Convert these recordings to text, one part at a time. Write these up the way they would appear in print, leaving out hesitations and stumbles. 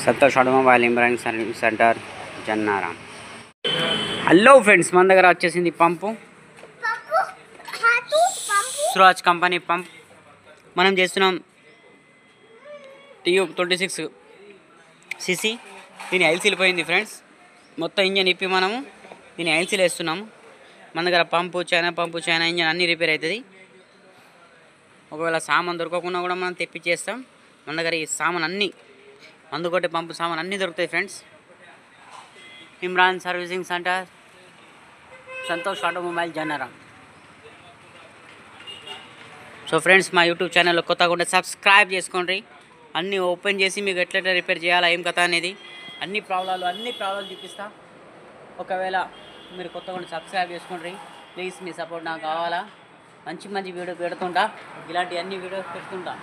Santosh automobile Imran service centre Jannaram. Hello friends, మన దగ్గర వచ్చేసింది పంపు, స్వరాజ్ కంపెనీ పంప్. మనం చేస్తున్నాం TU 26 cc. దీని ఐల్సీలు పోయింది ఫ్రెండ్స్. మొత్తం ఇంజన్ ఇప్పి మనము దీని ఐల్సీలు వేస్తున్నాము. మన దగ్గర పంపు, చైనా ఇంజన్ అన్నీ రిపేర్ అవుతుంది. ఒకవేళ సామాన్ దొరకకుండా కూడా మనం తెప్పించేస్తాం. మన దగ్గర ఈ సామాన్ అన్నీ, అందుకొట్టే పంపు సామాన్ అన్నీ దొరుకుతాయి friends. Imran servicing centre, Santosh automobile Jannaram. So friends, మా యూట్యూబ్ ఛానల్లో కొత్తగా ఉంటే సబ్స్క్రైబ్ చేసుకోండి. అన్నీ ఓపెన్ చేసి మీకు ఎట్లా రిపేర్ చేయాలా, ఏం కథ అనేది అన్ని ప్రాబ్లాలు చూపిస్తా. ఒకవేళ మీరు కొత్తగా ఉంటే సబ్స్క్రైబ్ చేసుకోండి ప్లీజ్. మీ సపోర్ట్ నాకు కావాలా. మంచి వీడియో పెడుతుంటా, ఇలాంటి అన్ని వీడియోస్ పెడుతుంటా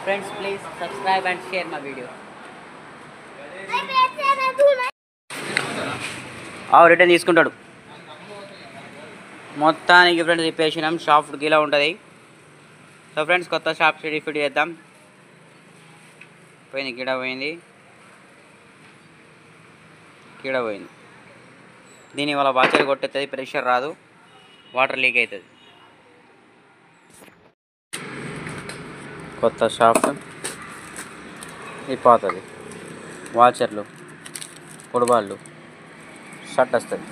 friends. Please subscribe and share మా వీడియో. రిటర్న్ తీసుకుంటాడు మొత్తానికి ఫ్రెండ్స్. రిపేర్ చేసినాం, షాఫ్ట్ ఇలా ఉంటుంది. సో ఫ్రెండ్స్, కొత్త షాఫ్ట్ ఫిట్ చేద్దాం. పోయింది, కీడ పోయింది. దీనివల్ల వాచర్ కొట్టేస్తుంది, ప్రెషర్ రాదు, వాటర్ లీక్ అవుతుంది. కొత్త షాఫ్ట్, ఇది పోతుంది. వాచర్లు, పొడబాళ్ళు షట్ వస్తుంది.